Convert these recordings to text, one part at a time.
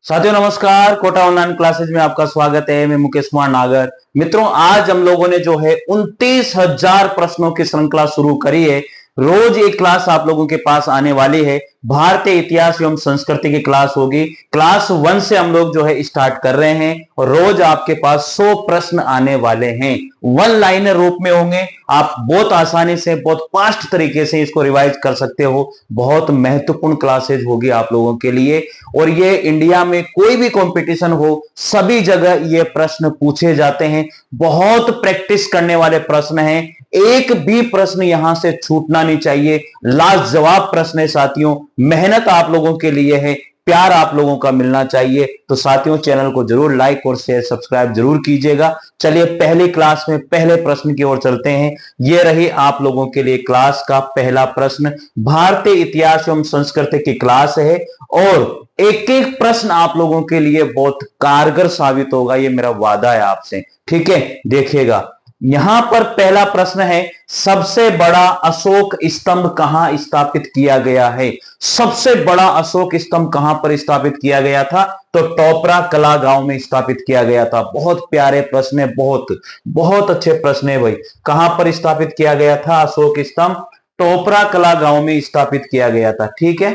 साथियों नमस्कार। Kota online classes में आपका स्वागत है। मैं मुकेश कुमार नागर। मित्रों, आज हम लोगों ने जो है 29,000 प्रश्नों की श्रृंखला शुरू करी है। रोज एक क्लास आप लोगों के पास आने वाली है। भारतीय इतिहास एवं संस्कृति की क्लास होगी। क्लास 1 से हम लोग जो है स्टार्ट कर रहे हैं और रोज आपके पास 100 प्रश्न आने वाले हैं। वन लाइनर रूप में होंगे। आप बहुत आसानी से, बहुत फास्ट तरीके से इसको रिवाइज कर सकते हो। बहुत महत्वपूर्ण क्लासेज होगी आप लोगों के लिए। और ये इंडिया में कोई भी कंपटीशन हो, सभी जगह ये प्रश्न पूछे जाते हैं। बहुत प्रैक्टिस करने वाले प्रश्न हैं। एक भी प्रश्न यहां से छूटना नहीं चाहिए। लाजवाब प्रश्न है साथियों। मेहनत आप लोगों के लिए है, प्यार आप लोगों का मिलना चाहिए। तो साथियों, चैनल को जरूर लाइक और शेयर सब्सक्राइब जरूर कीजिएगा। चलिए पहली क्लास में पहले प्रश्न की ओर चलते हैं। यह रही आप लोगों के लिए क्लास का पहला प्रश्न। भारतीय इतिहास एवं संस्कृति की क्लास है और एक एक प्रश्न आप लोगों के लिए बहुत कारगर साबित होगा, ये मेरा वादा है आपसे। ठीक है, देखिएगा। यहां पर पहला प्रश्न है, सबसे बड़ा अशोक स्तंभ कहां स्थापित किया गया है? सबसे बड़ा अशोक स्तंभ कहां पर स्थापित किया गया था? तो टोपरा कला गांव में स्थापित किया गया था। बहुत प्यारे प्रश्न है, बहुत बहुत अच्छे प्रश्न है भाई। कहां पर स्थापित किया गया था अशोक स्तंभ? टोपरा कला गांव में स्थापित किया गया था। ठीक है,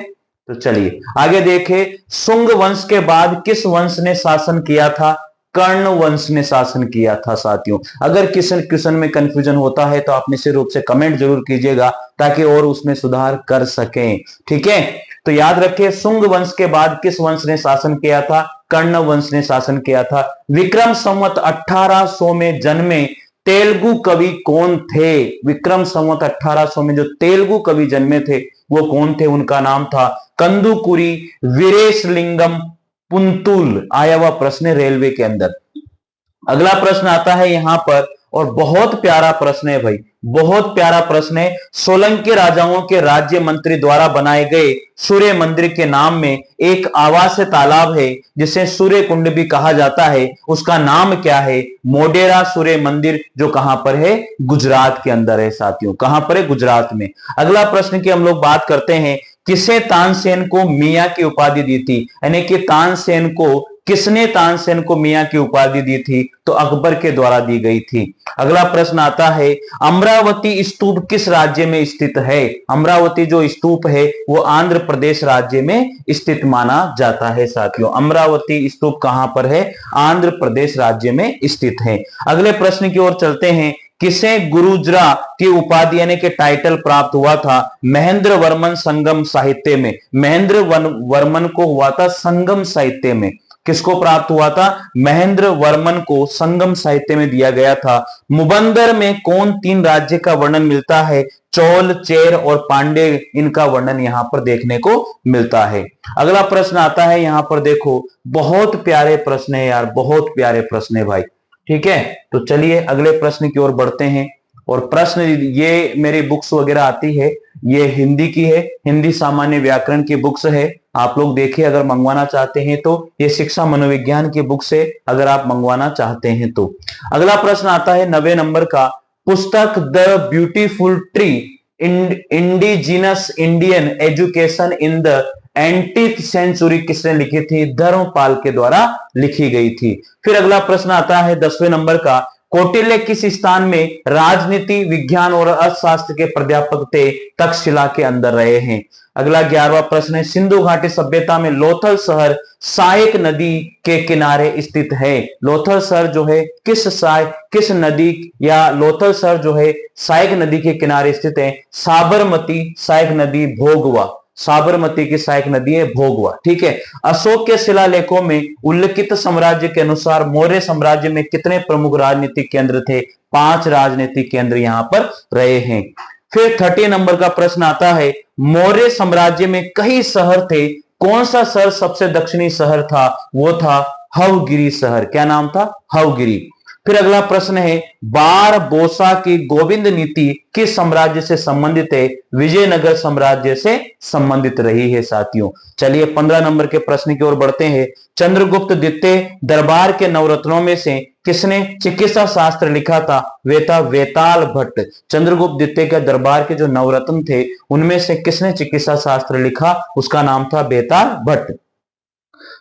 तो चलिए आगे देखें। शुंग वंश के बाद किस वंश ने शासन किया था? कर्ण वंश ने शासन किया था। साथियों, अगर किसी क्वेश्चन में कंफ्यूजन होता है तो आप निश्चित रूप से कमेंट जरूर कीजिएगा ताकि और उसमें सुधार कर सकें। ठीक है, तो याद रखिए, शुंग वंश के बाद किस वंश ने शासन किया था? कर्ण वंश ने शासन किया था। विक्रम संवत 1800 में जन्मे तेलुगु कवि कौन थे? विक्रम संवत 1800 में जो तेलुगु कवि जन्मे थे वो कौन थे? उनका नाम था कंदुकुरी वीरेशलिंगम पुंतुल। आया हुआ प्रश्न रेलवे के अंदर। अगला प्रश्न आता है यहां पर और बहुत प्यारा प्रश्न है भाई, बहुत प्यारा प्रश्न है। सोलंकी राजाओं के राज्य मंत्री द्वारा बनाए गए सूर्य मंदिर के नाम में एक आवासीय तालाब है जिसे सूर्य कुंड भी कहा जाता है। उसका नाम क्या है? मोढेरा सूर्य मंदिर, जो कहां पर है? गुजरात के अंदर है साथियों। कहां पर है? गुजरात में। अगला प्रश्न की हम लोग बात करते हैं, किसे तानसेन को मियां की उपाधि दी थी? यानी कि तानसेन को किसने तानसेन को मियां की उपाधि दी थी? तो अकबर के द्वारा दी गई थी। अगला प्रश्न आता है, अमरावती स्तूप किस राज्य में स्थित है? अमरावती जो स्तूप है वो आंध्र प्रदेश राज्य में स्थित माना जाता है साथियों। अमरावती स्तूप कहां पर है? आंध्र प्रदेश राज्य में स्थित है। अगले प्रश्न की ओर चलते हैं, किसे गुरुजरा की उपाधि यानी कि टाइटल प्राप्त हुआ था? महेंद्र वर्मन संगम साहित्य में। महेंद्र वर्मन को हुआ था संगम साहित्य में। किसको प्राप्त हुआ था? महेंद्र वर्मन को संगम साहित्य में दिया गया था। मुबंदर में कौन तीन राज्य का वर्णन मिलता है? चोल, चेर और पांडे, इनका वर्णन यहां पर देखने को मिलता है। अगला प्रश्न आता है यहां पर, देखो बहुत प्यारे प्रश्न है यार, बहुत प्यारे प्रश्न है भाई। ठीक है, तो चलिए अगले प्रश्न की ओर बढ़ते हैं। और प्रश्न, ये मेरी बुक्स वगैरह आती है, ये हिंदी की है, हिंदी सामान्य व्याकरण की बुक्स है। आप लोग देखिए, अगर मंगवाना चाहते हैं तो ये शिक्षा मनोविज्ञान की बुक्स है, अगर आप मंगवाना चाहते हैं तो। अगला प्रश्न आता है 90 नंबर का, पुस्तक the beautiful tree indigenous Indian education in the 20th century किसने लिखी थी? धर्मपाल के द्वारा लिखी गई थी। फिर अगला प्रश्न आता है 10वें नंबर का, कौटिल्य किस स्थान में राजनीति, विज्ञान और अर्थशास्त्र के प्राध्यापक थे? तक्षशिला के अंदर रहे हैं। अगला 11वां प्रश्न है, सिंधु घाटी सभ्यता में लोथल शहर सहायक नदी के किनारे स्थित है। लोथल शहर जो है किस नदी, या लोथल शहर जो है सहायक नदी के किनारे स्थित है? साबरमती सहायक नदी, भोगवा। साबरमती की सहायक नदी है भोगवा। ठीक है। अशोक के शिलालेखों में उल्लिखित साम्राज्य के अनुसार मौर्य साम्राज्य में कितने प्रमुख राजनीतिक केंद्र थे? 5 राजनीतिक केंद्र यहां पर रहे हैं। फिर 30 नंबर का प्रश्न आता है, मौर्य साम्राज्य में कई शहर थे, कौन सा शहर सबसे दक्षिणी शहर था? वो था हवगिरी शहर। क्या नाम था? हवगिरी। फिर अगला प्रश्न है, बार बोसा की गोविंद नीति किस साम्राज्य से संबंधित है? विजयनगर साम्राज्य से संबंधित रही है साथियों। चलिए 15 नंबर के प्रश्न की ओर बढ़ते हैं। चंद्रगुप्त द्वितीय दरबार के नवरत्नों में से किसने चिकित्सा शास्त्र लिखा था? वे था वेताल भट्ट। चंद्रगुप्त द्वितीय के दरबार के जो नवरत्न थे उनमें से किसने चिकित्सा शास्त्र लिखा? उसका नाम था वेताल भट्ट।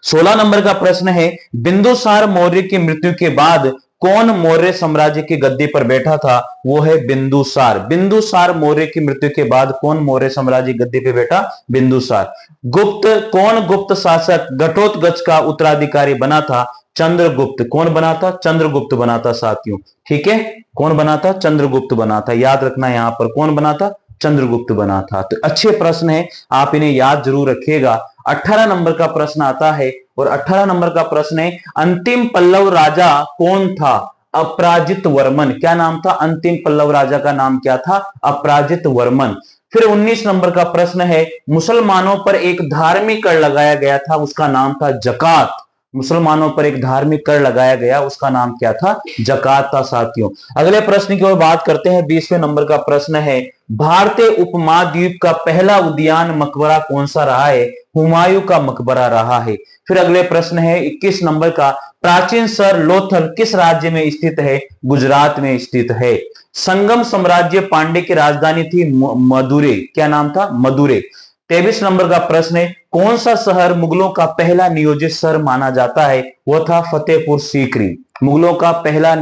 16 नंबर का प्रश्न है, बिंदुसार मौर्य की मृत्यु के बाद कौन मौर्य साम्राज्य की गद्दी पर बैठा था? वो है बिंदुसार। बिंदुसार मौर्य की मृत्यु के बाद कौन मौर्य साम्राज्य की गद्दी पर बैठा? बिंदुसार। गुप्त, कौन गुप्त शासक घटोत्कच का उत्तराधिकारी बना था? चंद्रगुप्त। कौन बना था? चंद्रगुप्त बना था साथियों। ठीक है, कौन बना था? चंद्रगुप्त बना था। याद रखना यहां पर कौन बना था? चंद्रगुप्त बना था। तो अच्छे प्रश्न है, आप इन्हें याद जरूर रखिएगा। 18 नंबर का प्रश्न आता है, और 18 नंबर का प्रश्न है, अंतिम पल्लव राजा कौन था? अपराजित वर्मन। क्या नाम था? अंतिम पल्लव राजा का नाम क्या था? अपराजित वर्मन। फिर 19 नंबर का प्रश्न है, मुसलमानों पर एक धार्मिक कर लगाया गया था, उसका नाम था जकात। मुसलमानों पर एक धार्मिक कर लगाया गया, उसका नाम क्या था? जकात था साथियों। अगले प्रश्न की ओर बात करते हैं। 20वें नंबर का प्रश्न है, भारतीय उपमहाद्वीप का पहला उद्यान मकबरा कौन सा रहा है? हुमायूं का मकबरा रहा है। फिर अगले प्रश्न है 21 नंबर का, प्राचीन शहर लोथल किस राज्य में स्थित है? गुजरात में स्थित है। संगम साम्राज्य पांडे की राजधानी थी मदुरै। क्या नाम था? मदुरै। 23 नंबर का प्रश्न है, कौन सा शहर मुगलों का पहला नियोजित शहर माना जाता है? वो था फतेहपुर सीकरी। मुगलों का पहला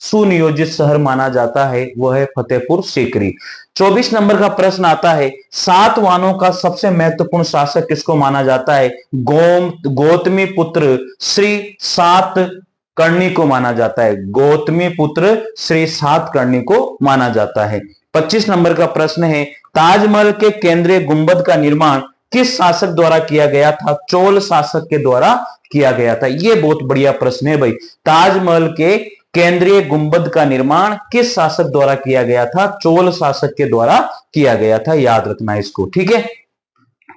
सुनियोजित शहर माना जाता है, वह है फतेहपुर सीकरी। 24 नंबर का प्रश्न आता है, सातवाहनों का सबसे महत्वपूर्ण शासक किसको माना जाता है? गौतमी पुत्र श्री सातकर्णी को माना जाता है। गौतमी पुत्र श्री सातकर्णी को माना जाता है। 25 नंबर का प्रश्न है, ताजमहल के केंद्रीय गुंबद का निर्माण किस शासक द्वारा किया गया था? चोल शासक के द्वारा किया गया था। यह बहुत बढ़िया प्रश्न है भाई। ताजमहल के केंद्रीय गुंबद का निर्माण किस शासक द्वारा किया गया था? चोल शासक के द्वारा किया गया था। याद रखना इसको, ठीक है।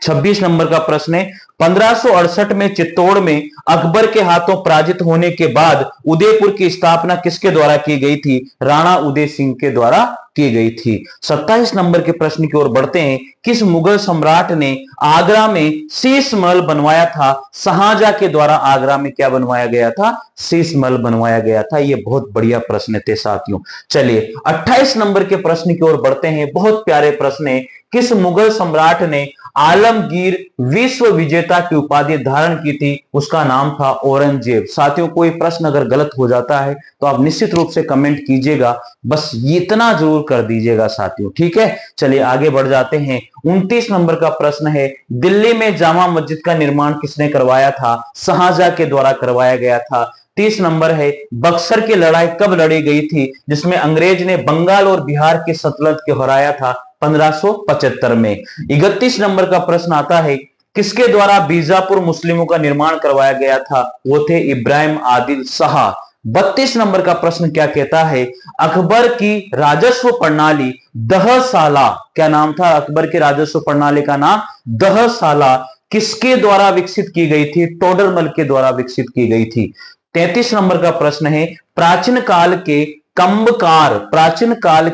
26 नंबर का प्रश्न है, 1568 में चित्तौड़ में अकबर के हाथों पराजित होने के बाद उदयपुर की स्थापना किसके द्वारा की गई थी? राणा उदय सिंह के द्वारा की गई थी। 27 नंबर के प्रश्न की ओर बढ़ते हैं, किस मुगल सम्राट ने आगरा में शीश महल बनवाया था? शाहजहां के द्वारा आगरा में क्या बनवाया गया था? शीश महल बनवाया गया था। यह बहुत बढ़िया प्रश्न थे साथियों। चलिए 28 नंबर के प्रश्न की ओर बढ़ते हैं। बहुत प्यारे प्रश्न है, किस मुगल सम्राट ने आलमगीर विश्व विजेता की उपाधि धारण की थी? उसका नाम था औरंगजेब। साथियों, कोई प्रश्न अगर गलत हो जाता है तो आप निश्चित रूप से कमेंट कीजिएगा, बस इतना जरूर कर दीजिएगा साथियों, ठीक है। चलिए आगे बढ़ जाते हैं। 29 नंबर का प्रश्न है, दिल्ली में जामा मस्जिद का निर्माण किसने करवाया था? शाहजहां के द्वारा करवाया गया था। 30 नंबर है, बक्सर की लड़ाई कब लड़ी गई थी जिसमें अंग्रेज ने बंगाल और बिहार की सल्तनत को हराया था? 1575 में। 31 नंबर का प्रश्न आता है, किसके द्वारा बीजापुर मुस्लिमों का निर्माण करवाया गया था? वो थे इब्राहिम आदिल शाह। 32 नंबर का प्रश्न क्या कहता है, अकबर की राजस्व प्रणाली दहशाला, क्या नाम था अकबर की राजस्व प्रणाली का नाम? दहशाला किसके द्वारा विकसित की गई थी? टोडरमल के द्वारा विकसित की गई थी। 33 नंबर का प्रश्न है, प्राचीन काल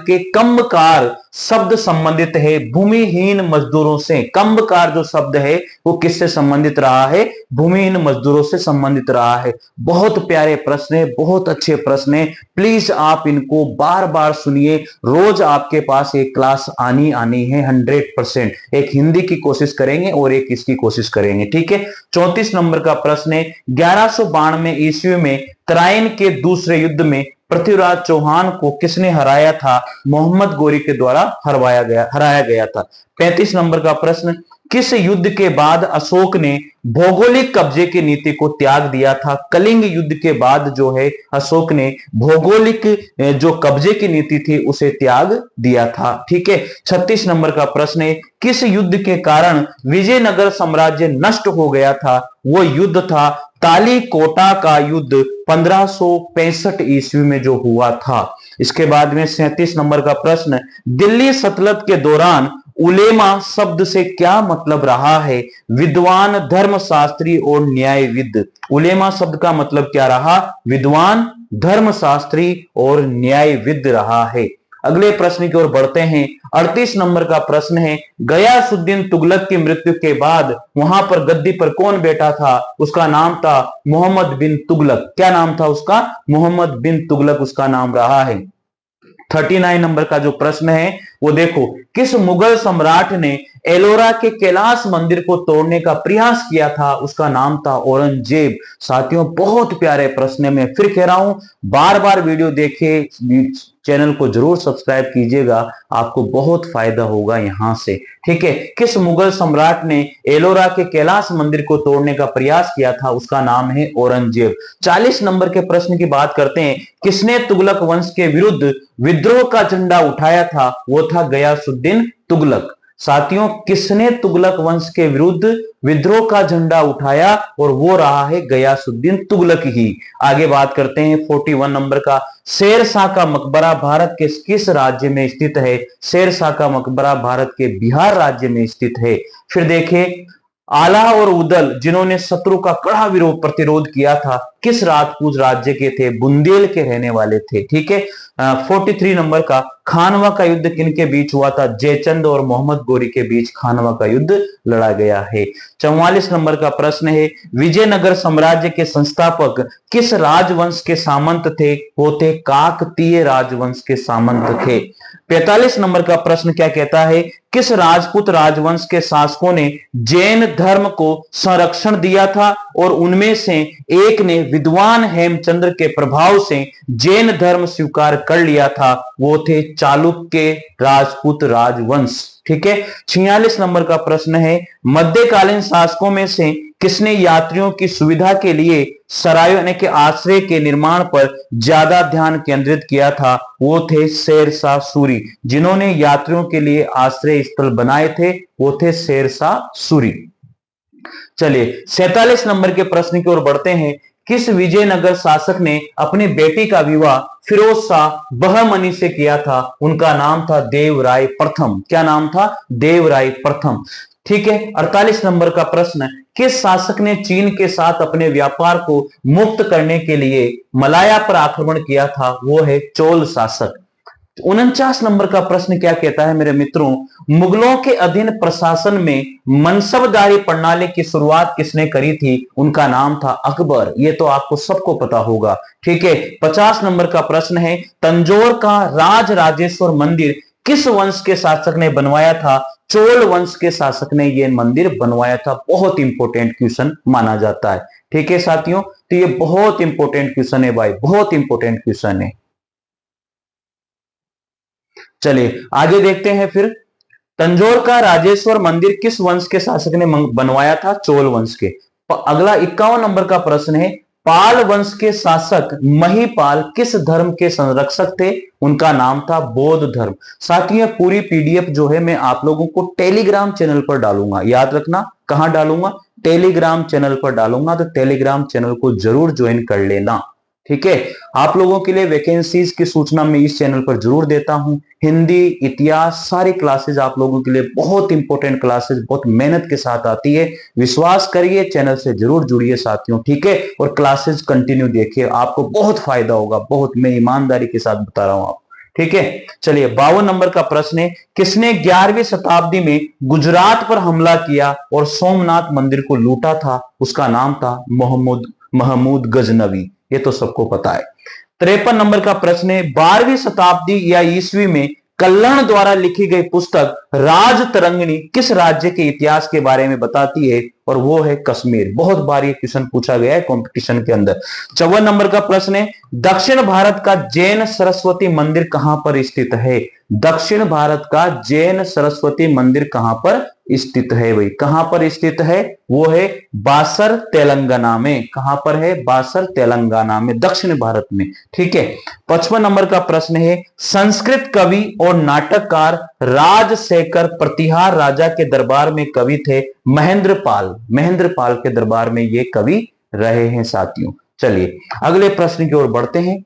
के कंबकार शब्द संबंधित है भूमिहीन मजदूरों से। कंबकार जो शब्द है वो किससे संबंधित रहा है? भूमिहीन मजदूरों से संबंधित रहा है। बहुत प्यारे प्रश्न है, बहुत अच्छे प्रश्न है। प्लीज आप इनको बार बार सुनिए। रोज आपके पास एक क्लास आनी है 100%। एक हिंदी की कोशिश करेंगे और एक इसकी कोशिश करेंगे, ठीक है। 34 नंबर का प्रश्न है, 1192 ईस्वी में तराइन के दूसरे युद्ध में पृथ्वीराज चौहान को किसने हराया था? मोहम्मद गोरी के द्वारा हराया गया था। 35 नंबर का प्रश्न, किस युद्ध के बाद अशोक ने भौगोलिक कब्जे की नीति को त्याग दिया था? कलिंग युद्ध के बाद जो है अशोक ने भौगोलिक जो कब्जे की नीति थी उसे त्याग दिया था, ठीक है। 36 नंबर का प्रश्न है, किस युद्ध के कारण विजयनगर साम्राज्य नष्ट हो गया था? वो युद्ध था तालीकोटा का युद्ध 1565 ईस्वी में जो हुआ था। इसके बाद में 37 नंबर का प्रश्न, दिल्ली सल्तनत के दौरान उलेमा शब्द से क्या मतलब रहा है? विद्वान, धर्मशास्त्री और न्यायविद। उलेमा शब्द का मतलब क्या रहा? विद्वान, धर्मशास्त्री और न्यायविद रहा है। अगले प्रश्न की ओर बढ़ते हैं। 38 नंबर का प्रश्न है, गयासुद्दीन तुगलक की मृत्यु के बाद वहां पर गद्दी पर कौन बैठा था? उसका नाम था मोहम्मद बिन तुगलक। क्या नाम था उसका? मोहम्मद बिन तुगलक उसका नाम रहा है। 39 नंबर का जो प्रश्न है वो देखो, किस मुगल सम्राट ने एलोरा के कैलाश मंदिर को तोड़ने का प्रयास किया था? उसका नाम था औरंगजेब। साथियों, बहुत प्यारे प्रश्न है, मैं फिर कह रहा हूं, बार बार वीडियो देखे, चैनल को जरूर सब्सक्राइब कीजिएगा, आपको बहुत फायदा होगा यहां से। ठीक है, किस मुगल सम्राट ने एलोरा के कैलाश मंदिर को तोड़ने का प्रयास किया था? उसका नाम है औरंगजेब। 40 नंबर के प्रश्न की बात करते हैं। किसने तुगलक वंश के विरुद्ध विद्रोह का झंडा उठाया था? वो था गयासुद्दीन तुगलक। साथियों, किसने तुगलक वंश के विरुद्ध विद्रोह का झंडा उठाया? और वो रहा है गयासुद्दीन तुगलक ही। आगे बात करते हैं 41 नंबर का। शेर शाह का मकबरा भारत के किस राज्य में स्थित है? शेर शाह का मकबरा भारत के बिहार राज्य में स्थित है। फिर देखें, आला और उदल जिन्होंने शत्रु का कड़ा विरोध प्रतिरोध किया था, किस राजपूत राज्य के थे? बुंदेल के रहने वाले थे। ठीक है। 43 नंबर का। खानवा का युद्ध किनके बीच हुआ था? जयचंद और मोहम्मद गोरी के बीच खानवा का युद्ध लड़ा गया है। 44 नंबर का प्रश्न है, विजयनगर साम्राज्य के संस्थापक किस राजवंश के सामंत थे? वो थे काकतीय राजवंश के सामंत थे। 45 नंबर का प्रश्न क्या कहता है? किस राजपूत राजवंश के शासकों ने जैन धर्म को संरक्षण दिया था और उनमें से एक ने विद्वान हेमचंद्र के प्रभाव से जैन धर्म स्वीकार कर लिया था? वो थे चालुक्य राजपूत राजवंश। ठीक है। 46 नंबर का प्रश्न है, मध्यकालीन शासकों में से किसने यात्रियों की सुविधा के लिए सरायों यानी कि आश्रय के निर्माण पर ज्यादा ध्यान केंद्रित किया था? वो थे शेरशाह सूरी। जिन्होंने यात्रियों के लिए आश्रय स्थल बनाए थे वो थे शेरशाह सूरी। चलिए 47 नंबर के प्रश्न की ओर बढ़ते हैं। किस विजयनगर शासक ने अपनी बेटी का विवाह फिरोज शाह बहमनी से किया था? उनका नाम था देवराय प्रथम। क्या नाम था? देवराय प्रथम। ठीक है। 48 नंबर का प्रश्न, किस शासक ने चीन के साथ अपने व्यापार को मुक्त करने के लिए मलाया पर आक्रमण किया था? वो है चोल शासक। 49 नंबर का प्रश्न क्या कहता है मेरे मित्रों, मुगलों के अधीन प्रशासन में मनसबदारी प्रणाली की शुरुआत किसने करी थी? उनका नाम था अकबर। ये तो आपको सबको पता होगा। ठीक है। 50 नंबर का प्रश्न है, तंजौर का राज राजेश्वर मंदिर किस वंश के शासक ने बनवाया था? चोल वंश के शासक ने यह मंदिर बनवाया था। बहुत इंपॉर्टेंट क्वेश्चन माना जाता है। ठीक है साथियों, तो ये बहुत इंपॉर्टेंट क्वेश्चन है भाई, बहुत इंपॉर्टेंट क्वेश्चन है। चलिए आगे देखते हैं। फिर तंजौर का राजेश्वर मंदिर किस वंश के शासक ने बनवाया था? चोल वंश के। अगला 51 नंबर का प्रश्न है, पाल वंश के शासक महिपाल किस धर्म के संरक्षक थे? उनका नाम था बौद्ध धर्म। साथियों, पूरी पीडीएफ जो है मैं आप लोगों को टेलीग्राम चैनल पर डालूंगा। याद रखना, कहां डालूंगा? टेलीग्राम चैनल पर डालूंगा, तो टेलीग्राम चैनल को जरूर ज्वाइन कर लेना। ठीक है। आप लोगों के लिए वैकेंसीज की सूचना मैं इस चैनल पर जरूर देता हूं। हिंदी, इतिहास, सारी क्लासेज आप लोगों के लिए बहुत इंपॉर्टेंट क्लासेज, बहुत मेहनत के साथ आती है। विश्वास करिए, चैनल से जरूर जुड़िए साथियों। ठीक है। और क्लासेज कंटिन्यू देखिए, आपको बहुत फायदा होगा, बहुत, मैं ईमानदारी के साथ बता रहा हूं आप। ठीक है। चलिए 52 नंबर का प्रश्न है, किसने 11वीं शताब्दी में गुजरात पर हमला किया और सोमनाथ मंदिर को लूटा था? उसका नाम था महमूद गजनवी। ये तो सबको पता है। 53 नंबर का प्रश्न है, 12वीं शताब्दी या ईस्वी में कल्हण द्वारा लिखी गई पुस्तक राज तरंगिणी किस राज्य के इतिहास के बारे में बताती है? और वो है कश्मीर। बहुत बार ये क्वेश्चन पूछा गया है कंपटीशन के अंदर। 54 नंबर का प्रश्न है, दक्षिण भारत का जैन सरस्वती मंदिर कहां पर स्थित है? दक्षिण भारत का जैन सरस्वती मंदिर कहां पर स्थित है भाई? कहां पर स्थित है? वो है बासर तेलंगाना में। कहां पर है? बासर तेलंगाना में, दक्षिण भारत में। ठीक है। 55 नंबर का प्रश्न है, संस्कृत कवि और नाटककार राजशेखर प्रतिहार राजा के दरबार में कवि थे? महेंद्रपाल के दरबार में ये कवि रहे हैं साथियों। चलिए अगले प्रश्न की ओर बढ़ते हैं।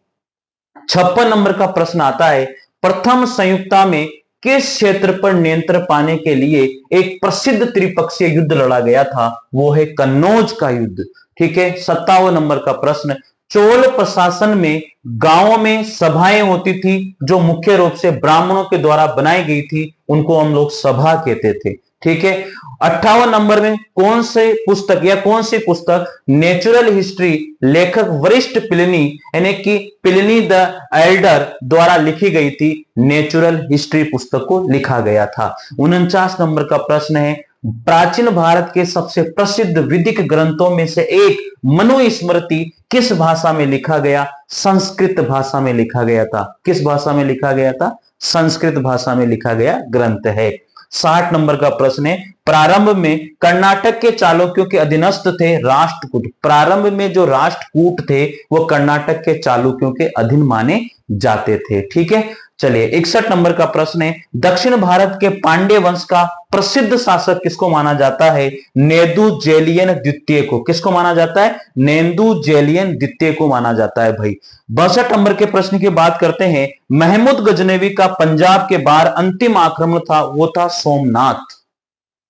56 नंबर का प्रश्न आता है, प्रथम संयुक्ता में किस क्षेत्र पर नियंत्रण पाने के लिए एक प्रसिद्ध त्रिपक्षीय युद्ध लड़ा गया था? वो है कन्नौज का युद्ध। ठीक है। 57 नंबर का प्रश्न, चोल प्रशासन में गांवों में सभाएं होती थी जो मुख्य रूप से ब्राह्मणों के द्वारा बनाई गई थी, उनको हम लोग सभा कहते थे। ठीक है। 58 नंबर में कौन से पुस्तक या कौन सी पुस्तक नेचुरल हिस्ट्री लेखक वरिष्ठ प्लिनी यानी कि प्लिनी द एल्डर द्वारा लिखी गई थी? नेचुरल हिस्ट्री पुस्तक को लिखा गया था। 49 नंबर का प्रश्न है, प्राचीन भारत के सबसे प्रसिद्ध विधिक ग्रंथों में से एक मनुस्मृति किस भाषा में लिखा गया? संस्कृत भाषा में लिखा गया था। किस भाषा में लिखा गया था? संस्कृत भाषा में लिखा गया ग्रंथ है। 60 नंबर का प्रश्न है, प्रारंभ में कर्नाटक के चालुक्यों के अधीनस्थ थे राष्ट्रकूट। प्रारंभ में जो राष्ट्रकूट थे वो कर्नाटक के चालुक्यों के अधीन माने जाते थे। ठीक है, चलिए 61 नंबर का प्रश्न है, दक्षिण भारत के पांड्य वंश का प्रसिद्ध शासक किसको माना जाता है? नेदुजेलियन द्वितीय को। किसको माना जाता है? नेदुजेलियन द्वितीय को माना जाता है भाई। 62 नंबर के प्रश्न की बात करते हैं, महमूद गजनवी का पंजाब के बाहर अंतिम आक्रमण था, वो था सोमनाथ।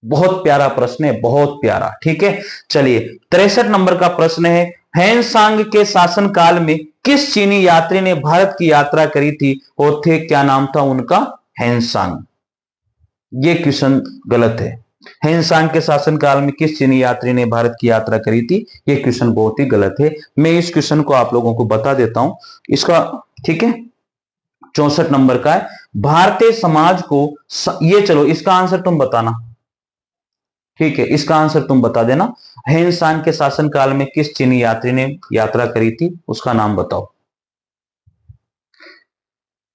बहुत प्यारा प्रश्न है, बहुत प्यारा। ठीक है, चलिए 63 नंबर का प्रश्न है, हैनसांग के शासनकाल में किस चीनी यात्री ने भारत की यात्रा करी थी और थे क्या नाम था उनका? हैनसांग। ये क्वेश्चन गलत है। हैनसांग के शासनकाल में किस चीनी यात्री ने भारत की यात्रा करी थी? ये क्वेश्चन बहुत ही गलत है। मैं इस क्वेश्चन को आप लोगों को बता देता हूं इसका। ठीक है, 64 नंबर का है, भारतीय समाज को ये चलो इसका आंसर तुम बताना। ठीक है, इसका आंसर तुम बता देना। हैनसांग के शासनकाल में किस चीनी यात्री ने यात्रा करी थी, उसका नाम बताओ।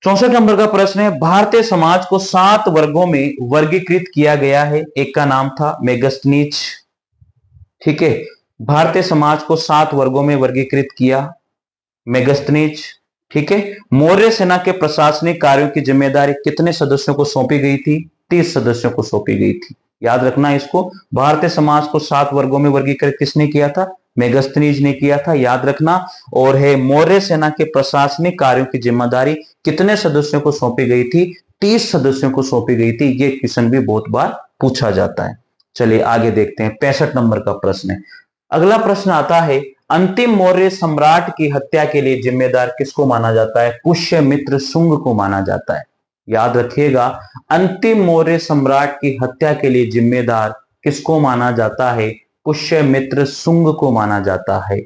64 नंबर का प्रश्न है, भारतीय समाज को 7 वर्गों में वर्गीकृत किया गया है। एक का नाम था मेगस्थनीज। ठीक है, भारतीय समाज को 7 वर्गों में वर्गीकृत किया मेगस्थनीज। ठीक है, मौर्य सेना के प्रशासनिक कार्यों की जिम्मेदारी कितने सदस्यों को सौंपी गई थी? 30 सदस्यों को सौंपी गई थी। याद रखना इसको, भारतीय समाज को 7 वर्गों में वर्गीकृत किसने किया था? मेगस्थनीज ने किया था, याद रखना। और है मौर्य सेना के प्रशासनिक कार्यों की जिम्मेदारी कितने सदस्यों को सौंपी गई थी? 30 सदस्यों को सौंपी गई थी। ये क्वेश्चन भी बहुत बार पूछा जाता है। चलिए आगे देखते हैं, 65 नंबर का प्रश्न है। अगला प्रश्न आता है, अंतिम मौर्य सम्राट की हत्या के लिए जिम्मेदार किसको माना जाता है? पुष्यमित्र शुंग को माना जाता है। याद रखिएगा, अंतिम मौर्य सम्राट की हत्या के लिए जिम्मेदार किसको माना जाता है? पुष्यमित्र शुंग को माना जाता है।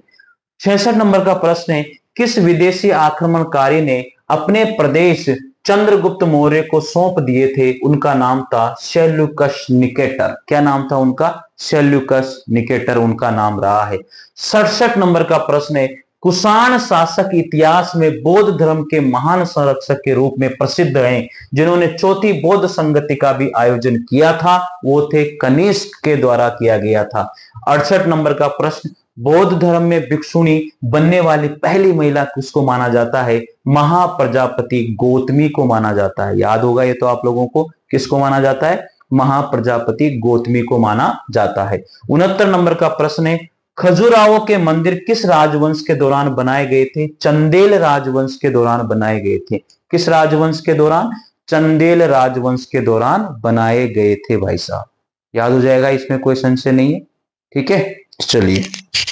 66 नंबर का प्रश्न है, किस विदेशी आक्रमणकारी ने अपने प्रदेश चंद्रगुप्त मौर्य को सौंप दिए थे? उनका नाम था सेल्यूकस निकेटर। क्या नाम था उनका? सेल्यूकस निकेटर उनका नाम रहा है। 67 नंबर का प्रश्न है, कुषाण शासक इतिहास में बौद्ध धर्म के महान संरक्षक के रूप में प्रसिद्ध हैं, जिन्होंने चौथी बौद्ध संगति का भी आयोजन किया था, वो थे कनिष्क के द्वारा किया गया था। 68 नंबर का प्रश्न, बौद्ध धर्म में भिक्षुणी बनने वाली पहली महिला किसको माना जाता है? महाप्रजापति गौतमी को माना जाता है। याद होगा ये तो आप लोगों को, किसको माना जाता है? महाप्रजापति गौतमी को माना जाता है। 69 नंबर का प्रश्न है, खजुराहो के मंदिर किस राजवंश के दौरान बनाए गए थे? चंदेल राजवंश के दौरान बनाए गए थे। किस राजवंश के दौरान? चंदेल राजवंश के दौरान बनाए गए थे भाई साहब। याद हो जाएगा, इसमें कोई संशय नहीं है। ठीक है, चलिए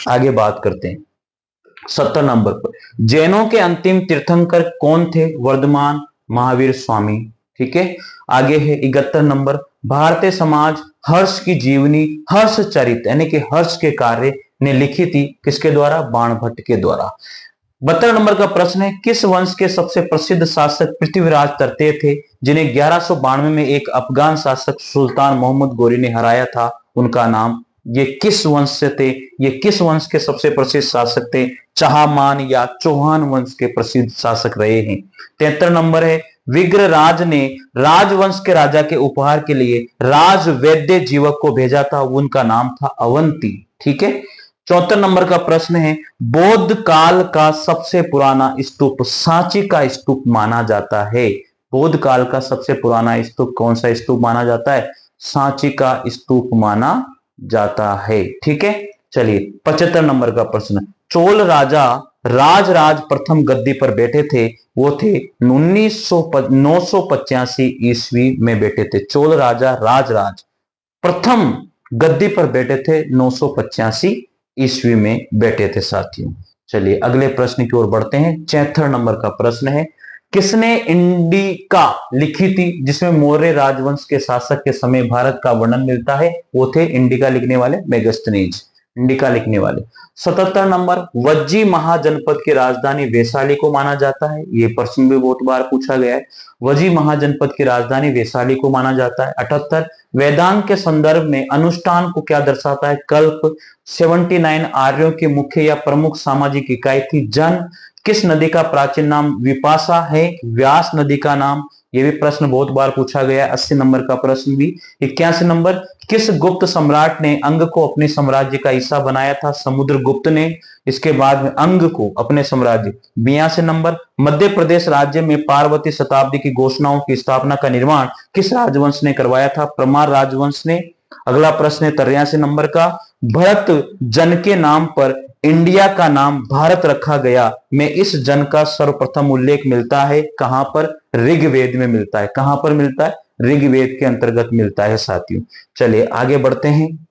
आगे बात करते हैं। 70 नंबर पर, जैनों के अंतिम तीर्थंकर कौन थे? वर्धमान महावीर स्वामी। ठीक है, आगे है 71 नंबर, भारतीय समाज हर्ष की जीवनी हर्ष चरित यानी कि हर्ष के कार्य ने लिखी थी किसके द्वारा? बाणभट्ट के द्वारा। 72 नंबर का प्रश्न है, किस वंश के सबसे प्रसिद्ध शासक पृथ्वीराज तृतीय थे, जिन्हें 1192 में एक अफगान शासक सुल्तान मोहम्मद गोरी ने हराया था? उनका नाम, ये किस वंश से थे? ये किस वंश के सबसे प्रसिद्ध शासक थे? चहामान या चौहान वंश के प्रसिद्ध शासक रहे हैं। 73 नंबर है, विग्रराज ने राजवंश के राजा के उपहार के लिए राजवैद्य जीवक को भेजा था, उनका नाम था अवंती। ठीक है, 74 नंबर का प्रश्न है, बौद्ध काल का सबसे पुराना स्तूप सांची का स्तूप माना जाता है। बौद्ध काल का सबसे पुराना स्तूप कौन सा स्तूप माना जाता है? सांची का स्तूप माना जाता है। ठीक है, चलिए 75 नंबर का प्रश्न, चोल राजा राजराज प्रथम गद्दी पर बैठे थे, वो थे 985 ईस्वी में बैठे थे। चोल राजा राजराज प्रथम गद्दी पर बैठे थे 985 ईस्वी में बैठे थे साथियों। चलिए अगले प्रश्न की ओर बढ़ते हैं। 76 नंबर का प्रश्न है, किसने इंडिका लिखी थी, जिसमें मौर्य राजवंश के शासक के समय भारत का वर्णन मिलता है? वो थे इंडिका लिखने वाले मेगास्थनीज, इंडिका लिखने वाले। 77 नंबर, वज्जी महाजनपद की राजधानी वैशाली को माना जाता है। ये प्रश्न भी बहुत बार पूछा गया है। वज्जी महाजनपद की राजधानी वैशाली को माना जाता है। 78, वेदांत के संदर्भ में अनुष्ठान को क्या दर्शाता है? कल्प। 79, आर्यों की मुख्य या प्रमुख सामाजिक इकाई थी जन। किस नदी का प्राचीन नाम विपाशा है? व्यास नदी का नाम। ये भी प्रश्न बहुत बार पूछा गया। 80 नंबर का प्रश्न भी। 81 नंबर, किस गुप्त सम्राट ने अंग को अपने साम्राज्य का हिस्सा बनाया था? समुद्रगुप्त ने। इसके बाद में अंग को अपने साम्राज्य। 82 नंबर, मध्य प्रदेश राज्य में पार्वती शताब्दी की घोषणाओं की स्थापना का निर्माण किस राजवंश ने करवाया था? परमार राजवंश ने। अगला प्रश्न है 83 नंबर का, भरत जन के नाम पर इंडिया का नाम भारत रखा गया में इस जन का सर्वप्रथम उल्लेख मिलता है कहां पर? ऋग्वेद में मिलता है। कहां पर मिलता है? ऋग्वेद के अंतर्गत मिलता है साथियों। चलिए आगे बढ़ते हैं।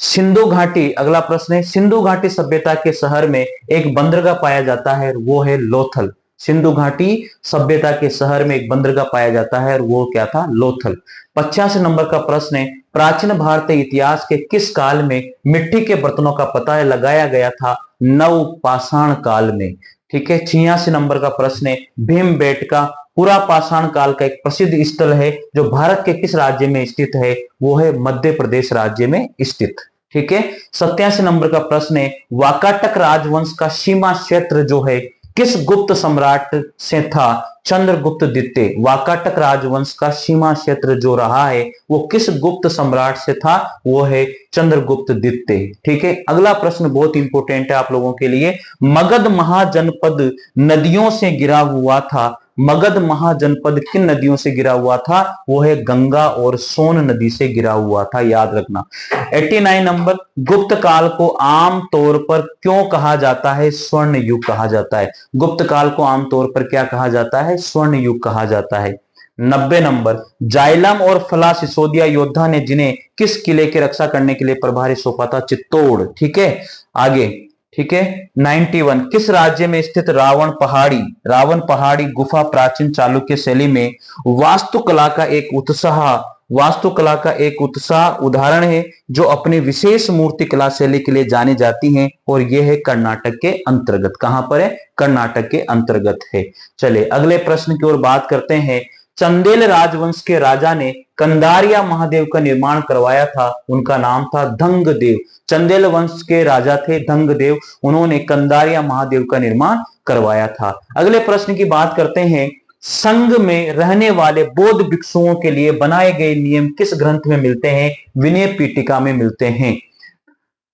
सिंधु घाटी, अगला प्रश्न है, सिंधु घाटी सभ्यता के शहर में एक बंदरगाह पाया जाता है, वो है लोथल। सिंधु घाटी सभ्यता के शहर में एक बंदरगाह पाया जाता है और वो क्या था? लोथल। 85 नंबर का प्रश्न है, प्राचीन भारतीय इतिहास के किस काल में मिट्टी के बर्तनों का पता लगाया गया था? नवपाषाण काल में। ठीक है। 86 नंबर का प्रश्न है, भीमबेटका पूरा पाषाण काल का एक प्रसिद्ध स्थल है जो भारत के किस राज्य में स्थित है? वो है मध्य प्रदेश राज्य में स्थित। ठीक है। 87 नंबर का प्रश्न है, वाकाटक राजवंश का सीमा क्षेत्र जो है किस गुप्त सम्राट से था? चंद्रगुप्त द्वितीय। वाकाटक राजवंश का सीमा क्षेत्र जो रहा है वो किस गुप्त सम्राट से था? वो है चंद्रगुप्त द्वितीय। ठीक है। अगला प्रश्न बहुत इंपॉर्टेंट है आप लोगों के लिए, मगध महाजनपद नदियों से घिरा हुआ था। मगध महाजनपद किन नदियों से घिरा हुआ था? वो है गंगा और सोन नदी से घिरा हुआ था, याद रखना। 89 नंबर, गुप्त काल को आम तौर पर क्यों कहा जाता है? स्वर्ण युग कहा जाता है। गुप्त काल को आमतौर पर क्या कहा जाता है? स्वर्ण युग कहा जाता है। 90 नंबर, जाइलम और फला सिसोदिया योद्धा ने जिन्हें किस किले की रक्षा करने के लिए प्रभारी सौंपा था? चित्तौड़। ठीक है। आगे, ठीक है। 91, किस राज्य में स्थित रावण पहाड़ी गुफा प्राचीन चालुक्य शैली में वास्तुकला का एक उत्साह उदाहरण है जो अपनी विशेष मूर्ति कला शैली के लिए जानी जाती हैं और यह है कर्नाटक के अंतर्गत। कहां पर है? कर्नाटक के अंतर्गत है। चलिए अगले प्रश्न की ओर बात करते हैं। चंदेल राजवंश के राजा ने कंदारिया महादेव का निर्माण करवाया था, उनका नाम था धंगदेव। चंदेल वंश के राजा थे धंगदेव, उन्होंने कंदारिया महादेव का निर्माण करवाया था। अगले प्रश्न की बात करते हैं, संघ में रहने वाले बौद्ध भिक्षुओं के लिए बनाए गए नियम किस ग्रंथ में मिलते हैं? विनय पीठिका में मिलते हैं।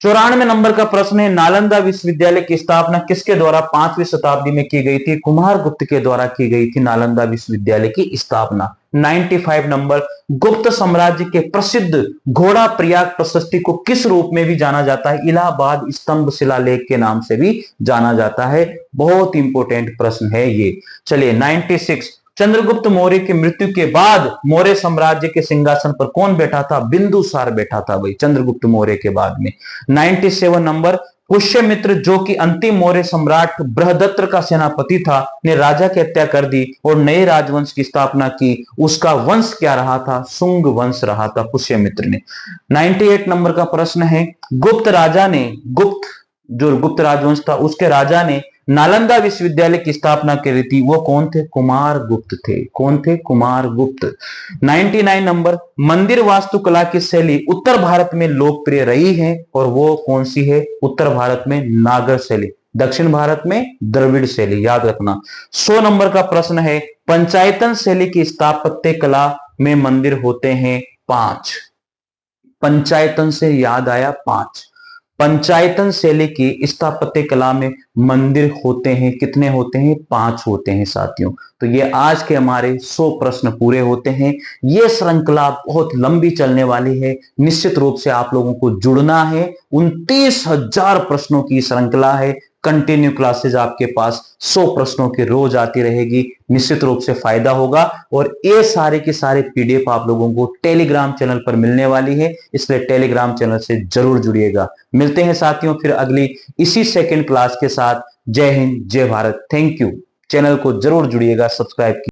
94 नंबर का प्रश्न है, नालंदा विश्वविद्यालय की स्थापना किसके द्वारा 5वीं शताब्दी में की गई थी? कुमारगुप्त के द्वारा की गई थी नालंदा विश्वविद्यालय की स्थापना। 95 नंबर, गुप्त साम्राज्य के प्रसिद्ध घोड़ा प्रयाग प्रशस्ति को किस रूप में भी जाना जाता है? इलाहाबाद स्तंभ शिलालेख के नाम से भी जाना जाता है। बहुत इंपॉर्टेंट प्रश्न है ये। चलिए 96, चंद्रगुप्त मौर्य की मृत्यु के बाद मौर्य साम्राज्य के सिंहासन पर कौन बैठा था? बिंदुसार बैठा था भाई, चंद्रगुप्त मौर्य के बाद में। 97 नंबर, पुष्यमित्र जो कि अंतिम मौर्य सम्राट बृहदत्त का सेनापति था, ने राजा की हत्या कर दी और नए राजवंश की स्थापना की। उसका वंश क्या रहा था? शुंग वंश रहा था पुष्यमित्र ने। 98 नंबर का प्रश्न है, गुप्त राजवंश था उसके राजा ने नालंदा विश्वविद्यालय की स्थापना करी थी, वो कौन थे? कुमारगुप्त थे। कौन थे? कुमारगुप्त। 99 नंबर, मंदिर वास्तुकला की शैली उत्तर भारत में लोकप्रिय रही है और वो कौन सी है? उत्तर भारत में नागर शैली, दक्षिण भारत में द्रविड़ शैली, याद रखना। 100 नंबर का प्रश्न है, पंचायतन शैली की स्थापत्य कला में मंदिर होते हैं 5। पंचायतन से याद आया 5। पंचायतन शैली की स्थापत्य कला में मंदिर होते हैं, कितने होते हैं? 5 होते हैं साथियों। तो ये आज के हमारे 100 प्रश्न पूरे होते हैं। ये श्रृंखला बहुत लंबी चलने वाली है, निश्चित रूप से आप लोगों को जुड़ना है। 29,000 प्रश्नों की श्रृंखला है, कंटिन्यू क्लासेज आपके पास 100 प्रश्नों की रोज आती रहेगी, निश्चित रूप से फायदा होगा। और ये सारे के सारे पीडीएफ आप लोगों को टेलीग्राम चैनल पर मिलने वाली है, इसलिए टेलीग्राम चैनल से जरूर जुड़िएगा। मिलते हैं साथियों फिर अगली इसी सेकंड क्लास के साथ। जय हिंद, जय भारत, थैंक यू। चैनल को जरूर जुड़िएगा, सब्सक्राइब कीजिए।